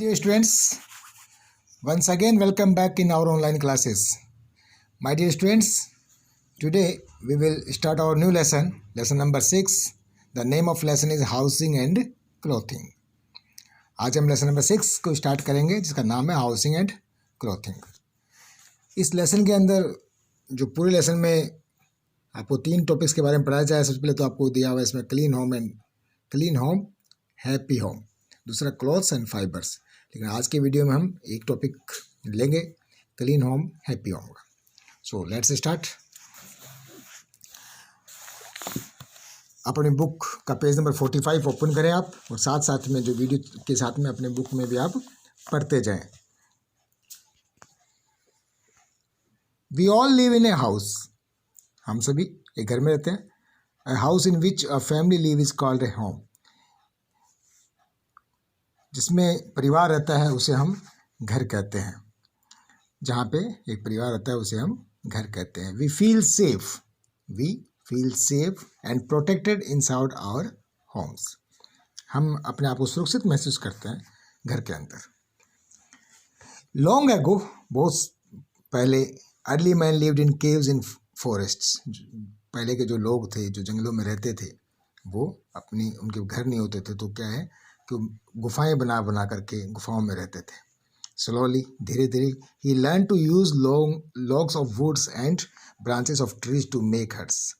Dear students, once again welcome back in our online classes. My dear students, today we will start our new lesson number 6. The name of lesson is housing and clothing. आज हम lesson number 6 को start करेंगे जिसका नाम है housing and clothing. इस lesson के अंदर जो पूरे लेसन में आपको 3 टॉपिक्स के बारे में पढ़ाया जाए। सबसे पहले तो आपको दिया हुआ इसमें क्लीन होम, हैप्पी होम, दूसरा क्लॉथ्स एंड फाइबर्स। लेकिन आज के वीडियो में हम एक टॉपिक लेंगे क्लीन होम हैप्पी होम का। So let's start. अपनी बुक का पेज नंबर 45 ओपन करें आप, और साथ साथ में जो वीडियो के साथ में अपने बुक में भी आप पढ़ते जाएं। We all live in a house, हम सभी एक घर में रहते हैं। A house in which a family live is called a home, जिसमें परिवार रहता है उसे हम घर कहते हैं। जहाँ पे एक परिवार रहता है उसे हम घर कहते हैं। We feel safe and protected inside our homes, हम अपने आप को सुरक्षित महसूस करते हैं घर के अंदर। लॉन्ग एगो, बहुत पहले, early man lived in caves in forests, पहले के जो लोग थे जो जंगलों में रहते थे वो उनके घर नहीं होते थे तो क्या है कि गुफाएं बना करके गुफाओं में रहते थे। स्लोली, धीरे धीरे, he learn to use logs of woods and branches of trees to make huts.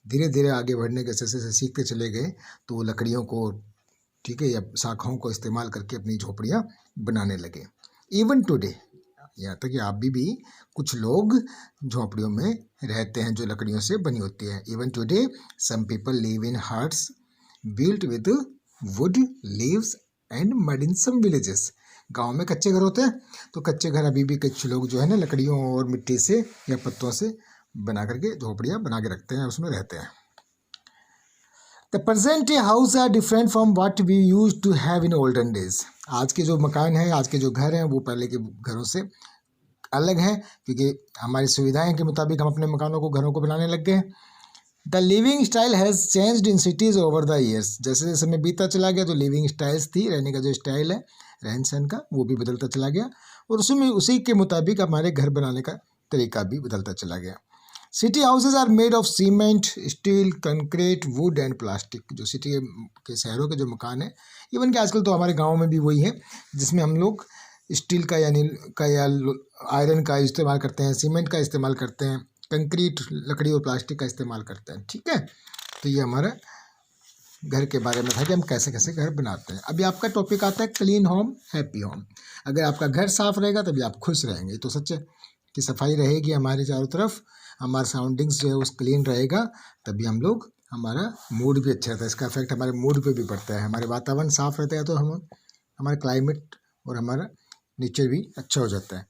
धीरे धीरे आगे बढ़ने के जैसे सीखते चले गए तो वो लकड़ियों को, ठीक है, या शाखाओं को इस्तेमाल करके अपनी झोपड़ियाँ बनाने लगे। इवन टुडे, यहाँ तक कि आप भी कुछ लोग झोपड़ियों में रहते हैं जो लकड़ियों से बनी होती है। Even today some people live in huts built with wood, leaves and mud in some villages. गाँव में कच्चे घर होते हैं तो कच्चे घर अभी भी कुछ लोग जो है ना लकड़ियों और मिट्टी से या पत्तों से बना करके झोपड़ियाँ बना के रखते हैं, उसमें रहते हैं। The present house are different from what we use to have in olden days. आज के जो मकान हैं, आज के जो घर हैं वो पहले के घरों से अलग हैं, क्योंकि हमारी सुविधाएं के मुताबिक हम अपने मकानों को, घरों को बनाने लग गए हैं। The living style has changed in cities over the years. जैसे जैसे समय बीता चला गया तो लिविंग स्टाइल्स थी, रहने का जो स्टाइल है रहन सहन का, वो भी बदलता चला गया, और उसी के मुताबिक हमारे घर बनाने का तरीका भी बदलता चला गया। City houses are made of cement, steel, concrete, wood and plastic. जो सिटी के शहरों के जो मकान है, इवन कि आजकल तो हमारे गाँव में भी वही है, जिसमें हम लोग स्टील का या आयरन का इस्तेमाल करते हैं, सीमेंट का इस्तेमाल करते हैं, कंक्रीट, लकड़ी और प्लास्टिक का इस्तेमाल करते हैं। ठीक है, तो ये हमारा घर के बारे में था कि हम कैसे कैसे घर बनाते हैं। अभी आपका टॉपिक आता है क्लीन होम हैप्पी होम। अगर आपका घर साफ रहेगा तभी आप खुश रहेंगे। तो सच है कि सफाई रहेगी हमारे चारों तरफ, हमारा सराउंडिंग्स जो है उस क्लीन रहेगा, तभी हमारा मूड भी अच्छा रहता है। इसका इफेक्ट हमारे मूड पे भी पड़ता है। हमारे वातावरण साफ रहता है तो हमारा क्लाइमेट और हमारा नेचर भी अच्छा हो जाता है।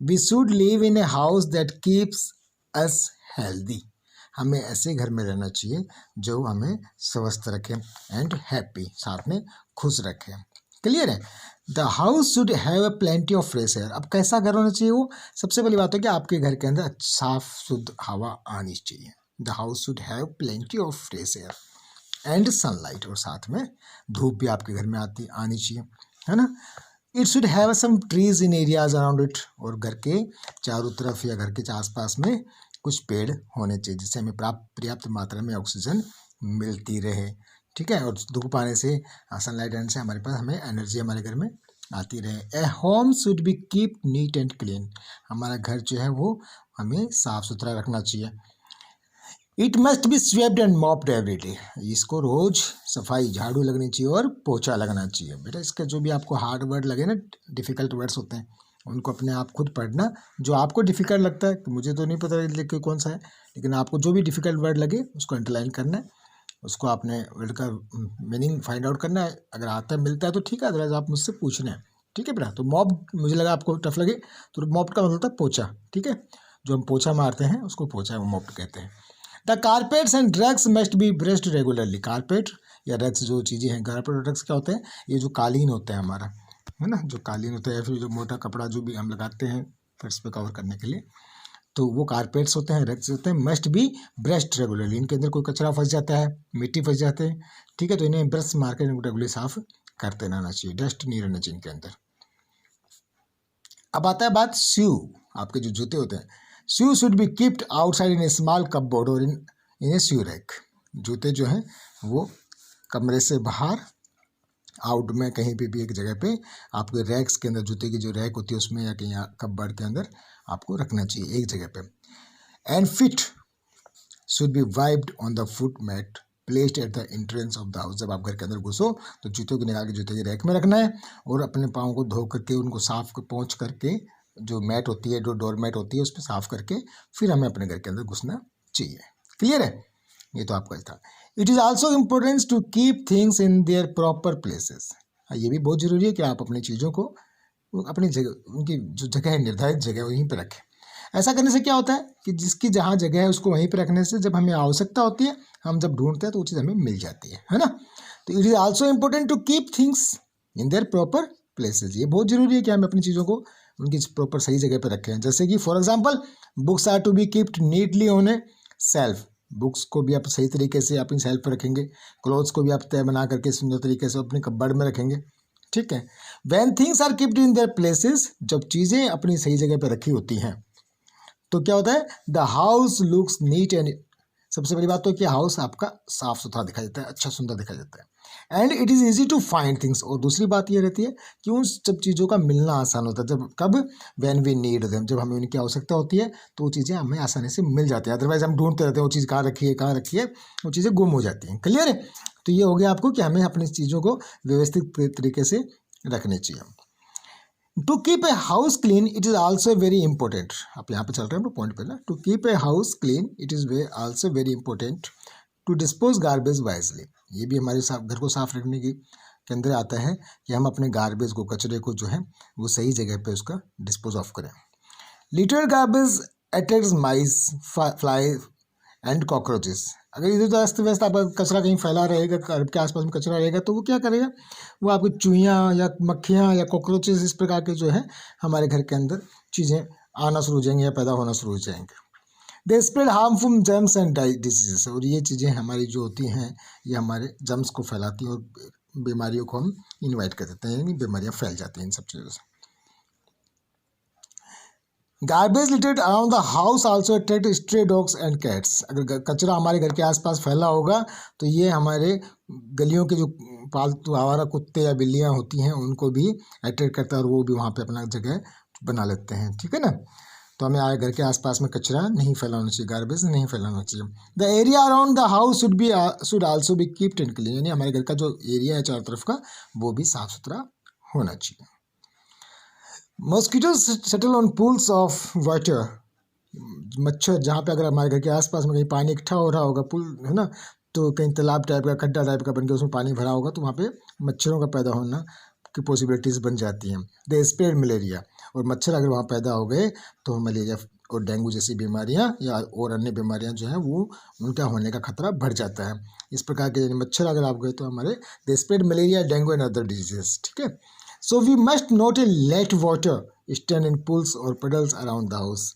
We should live in a house that keeps us healthy. हमें ऐसे घर में रहना चाहिए जो हमें स्वस्थ रखे एंड हैप्पी, साथ में खुश रखे। क्लियर है? The house should have a plenty of fresh air. अब कैसा घर होना चाहिए वो? सबसे पहली बात है कि आपके घर के अंदर साफ शुद्ध हवा आनी चाहिए। The house should have plenty of fresh air and sunlight, और साथ में धूप भी आपके घर में आनी चाहिए, है ना। It should have some trees in areas around it, और घर के चारों तरफ या घर के आसपास में कुछ पेड़ होने चाहिए जिससे हमें पर्याप्त मात्रा में ऑक्सीजन मिलती रहे। ठीक है, और धूप आने से, सनलाइट आने से हमें एनर्जी हमारे घर में आती रहे। A home should be keep neat and clean. हमारा घर जो है वो हमें साफ सुथरा रखना चाहिए। It must be swept and mopped every day. इसको रोज सफाई, झाड़ू लगनी चाहिए और पोछा लगना चाहिए। बेटा इसका जो भी आपको हार्ड वर्ड लगे ना, डिफ़िकल्ट वर्ड्स होते हैं, उनको अपने आप खुद पढ़ना। जो आपको डिफ़िकल्ट लगता है, मुझे तो नहीं पता लिख के कौन सा है, लेकिन आपको जो भी डिफ़िकल्ट वर्ड लगे उसको अंडरलाइन करना है, उसको आपने वर्ड का मीनिंग फाइंड आउट करना है। अगर आता है, मिलता है तो ठीक है, अदरवाइज आप मुझसे पूछना है। ठीक है बेटा। तो मॉप, मुझे लगा आपको टफ लगे, तो मॉप का मतलब था पोछा। ठीक है, जो हम पोछा मारते हैं उसको पोछा मॉप कहते हैं। The carpets and rugs must be brushed regularly. Carpet या रग्स जो चीज़ें हैं, कारपेट और रग्स क्या होते हैं? ये जो कालीन होता है हमारा, है ना, जो कालीन होता है या फिर जो मोटा कपड़ा जो भी हम लगाते हैं फर्श पे कवर करने के लिए, तो वो कारपेट्स होते हैं, रग्स होते हैं। Must be brushed regularly. इनके अंदर कोई कचरा फंस जाता है, मिट्टी फंस जाते हैं, ठीक है, तो इन्हें ब्रश मार कर इनको रेगुलरली साफ करते रहना चाहिए। डस्ट नहीं रहना चाहिए इनके अंदर। अब आता है बात शू, आपके जो जूते होते हैं। Shoe should be kept outside in a small cupboard और इन ए शू रैक। जूते जो हैं वो कमरे से बाहर आउट में कहीं पे भी एक जगह पे आपके रैक्स के अंदर, जूते की जो रैक होती है उसमें या कहीं कपबोर्ड के अंदर आपको रखना चाहिए एक जगह पे। And feet should be wiped on the foot mat placed at the entrance of the house. जब आप घर के अंदर घुसो तो जूतों को निकाल के जूते की रैक में रखना है और अपने पाँव को धो करके उनको साफ पोंछ करके जो मैट होती है, जो डोर मैट होती है, उस पर साफ करके फिर हमें अपने घर के अंदर घुसना चाहिए। क्लियर है? ये तो आपका था। It is also important to keep things in their proper places. ये भी बहुत ज़रूरी है कि आप अपनी चीज़ों को अपनी जगह, उनकी जो जगह है, निर्धारित जगह, वहीं पर रखें। ऐसा करने से क्या होता है कि जिसकी जहाँ जगह है उसको वहीं पर रखने से जब हमें आवश्यकता होती है, हम जब ढूंढते हैं तो वो चीज़ हमें मिल जाती है ना। तो it is also important to keep things in their proper places. ये बहुत ज़रूरी है कि हम अपनी चीज़ों को उनकी प्रॉपर सही जगह पर रखें। जैसे कि for example books are to be keeped neatly on a shelf. Books को भी आप सही तरीके से अपनी सेल्फ पर रखेंगे। क्लोथ्स को भी आप तय बना करके सुंदर तरीके से अपने कपबोर्ड में रखेंगे। ठीक है। When things are keeped in their places, जब चीज़ें अपनी सही जगह पर रखी होती हैं तो क्या होता है, the house looks neat and, सबसे बड़ी बात तो कि हाउस आपका साफ सुथरा दिखाई देता है, अच्छा सुंदर दिखाई देता है। And it is easy to find things, और दूसरी बात ये रहती है कि उन सब चीज़ों का मिलना आसान होता है। जब कब, व्हेन वी नीड देम, जब हमें उनकी आवश्यकता होती है तो वो चीज़ें हमें आसानी से मिल जाती हैं। अदरवाइज हम ढूंढते रहते हैं वो चीज़ कहाँ रखी है, कहाँ रखी है, वो चीज़ें गुम हो जाती हैं। क्लियर है? तो ये हो गया आपको कि हमें अपनी चीज़ों को व्यवस्थित तरीके से रखनी चाहिए। To keep a house clean it is also very important. आप यहाँ पे चल रहे हैं पॉइंट पे ना। To keep a house clean it is also very important to dispose garbage wisely. ये भी हमारे घर को साफ रखने के अंदर आता है कि हम अपने गार्बेज को, कचरे को जो है वो सही जगह पे उसका डिस्पोज ऑफ करें। Literal garbage attracts mice, fly and cockroaches. अगर इधर अस्त व्यस्त आपका कचरा कहीं फैला रहेगा, घर के आसपास में कचरा रहेगा, तो वो क्या करेगा, वो आपकी चूहियाँ या मक्खियाँ या कॉकरोचेस, इस प्रकार के जो है हमारे घर के अंदर चीज़ें आना शुरू हो जाएंगी या पैदा होना शुरू हो जाएंगे। They spread harmful germs and diseases, और ये चीज़ें हमारी जो होती हैं ये हमारे जर्म्स को फैलाती हैं और बीमारियों को हम इन्वाइट कर देते हैं, यानी बीमारियाँ फैल जाती हैं इन सब चीज़ों से। Garbage littered around the house also attract stray dogs and cats. अगर कचरा हमारे घर के आसपास फैला होगा तो ये हमारे गलियों के जो पालतू आवारा कुत्ते या बिल्लियाँ होती हैं उनको भी अट्रैक्ट करता है और वो भी वहाँ पे अपना जगह बना लेते हैं। ठीक है ना। तो हमें घर के आसपास में कचरा नहीं फैलाना चाहिए, गार्बेज नहीं फैलाना चाहिए। The area around the house should also be keeped and clean, यानी हमारे घर का जो एरिया है चारों तरफ का वो भी साफ सुथरा होना चाहिए। Mosquitoes settle on pools of water. मच्छर जहाँ पे, अगर हमारे घर के आसपास में कहीं पानी इकट्ठा हो रहा होगा, पुल है ना, तो कहीं तालाब टाइप का, खड्डा टाइप का बन के उसमें पानी भरा होगा, तो वहाँ पे मच्छरों का पैदा होना की पॉसिबिलिटीज़ बन जाती हैं। दे स्प्रेड मलेरिया, और मच्छर अगर वहाँ पैदा हो गए तो मलेरिया और डेंगू जैसी बीमारियाँ या और अन्य बीमारियाँ जो हैं वो उनका होने का खतरा बढ़ जाता है। इस प्रकार के मच्छर अगर आप गए तो हमारे they spread malaria, dengue and other diseases. ठीक है। So we must not let water stand in pools और पडल्स अराउंड द हाउस।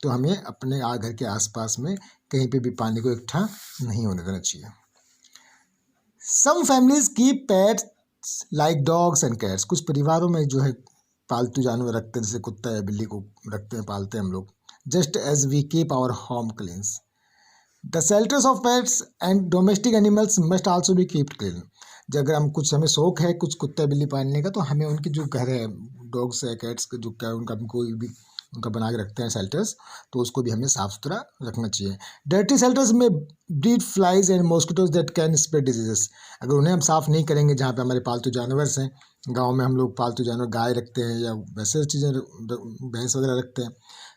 तो हमें अपने घर के आसपास में कहीं पे भी पानी को इकट्ठा नहीं होने देना चाहिए। Some families keep pets like dogs and cats. कुछ परिवारों में जो है पालतू जानवर रखते हैं, जैसे कुत्ता या बिल्ली को रखते हैं, पालते हैं हम लोग। Just as we keep our home cleans, the shelters of pets and domestic animals must also be keeped clean. जब अगर हम कुछ, हमें शौक है कुछ कुत्ता बिल्ली पालने का, तो हमें उनकी जो घर है, डॉग्स है, कैट्स का जो क्या उनका कोई भी उनका बना के रखते हैं शेल्टर्स, तो उसको भी हमें साफ सुथरा रखना चाहिए। डर्टी शेल्टर्स में breed flies and mosquitoes that can spread diseases. अगर उन्हें हम साफ नहीं करेंगे, जहाँ पे हमारे पालतू जानवर हैं, गाँव में हम लोग पालतू जानवर गाय रखते हैं या वैसे चीज़ें भैंस वगैरह रखते हैं,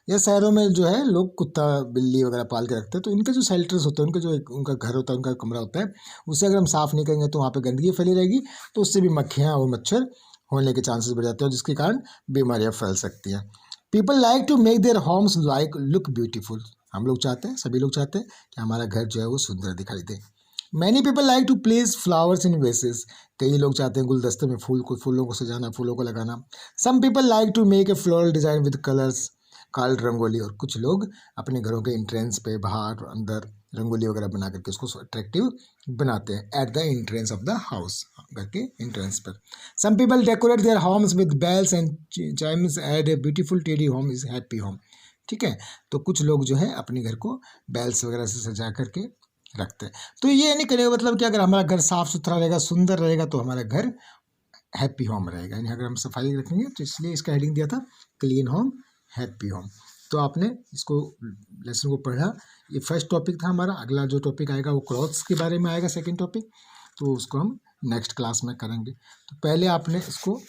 या शहरों में जो है लोग कुत्ता बिल्ली वगैरह पाल के रखते हैं, तो इनके जो शेल्टर्स होते हैं, उनके जो उनका घर होता है, उनका कमरा होता है, उसे अगर हम साफ़ नहीं करेंगे तो वहाँ पे गंदगी फैली रहेगी, तो उससे भी मक्खियाँ और मच्छर होने के चांसेस बढ़ जाते हैं, जिसके कारण बीमारियाँ फैल सकती हैं। People like to make their homes like look beautiful. हम लोग चाहते हैं, सभी लोग चाहते हैं कि हमारा घर जो है वो सुंदर दिखाई दे। Many people like to place flowers in vases. कई लोग चाहते हैं गुलदस्ते में फूलों को सजाना, फूलों को लगाना। Some people like to make a floral design with colours. Called rangoli, और कुछ लोग अपने घरों के एंट्रेंस पे बाहर अंदर रंगोली वगैरह बना करके उसको अट्रैक्टिव बनाते हैं at the entrance of the house, घर के एंट्रेंस पर। Some people decorate their homes with bells and chimes add a beautiful tidy home is happy home. ठीक है, तो कुछ लोग जो है अपने घर को बेल्स वगैरह से सजा करके रखते हैं। तो ये नहीं करेगा मतलब कि अगर हमारा घर साफ सुथरा रहेगा, सुंदर रहेगा, तो हमारा घर हैप्पी होम रहेगा। यानी अगर हम सफाई रखेंगे तो इसलिए इसका हेडिंग दिया था क्लीन होम हैप्पी होम। तो आपने इसको लेसन को पढ़ा, ये फर्स्ट टॉपिक था हमारा। अगला जो टॉपिक आएगा वो क्लॉथ्स के बारे में आएगा, सेकंड टॉपिक, तो उसको हम नेक्स्ट क्लास में करेंगे। तो पहले आपने इसको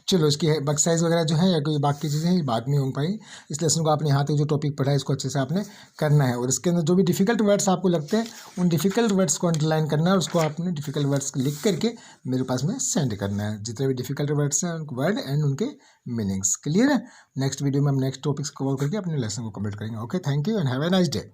चलो इसकी बक साइज वगैरह जो है या कोई बाकी चीज़ें हैं बाद में हो पाई। इस लेसन को आपने यहाँ तक जो टॉपिक पढ़ा है इसको अच्छे से आपने करना है, और इसके अंदर जो भी डिफ़िकल्ट वर्ड्स आपको लगते हैं उन डिफ़िकल्ट वर्ड्स को अंडरलाइन करना है, और उसको आपने डिफ़िकल्ट वर्ड्स लिख करके मेरे पास में सेंड करना है। जितने भी डिफ़िकल्ट वर्ड्स हैं वर्ड एंड उनके मीनिंग्स। क्लियर है? नेक्स्ट वीडियो में हम नेक्स्ट टॉपिक्स कवर करके अपने लेसन को कंप्लीट करेंगे। Okay, thank you and have a nice day.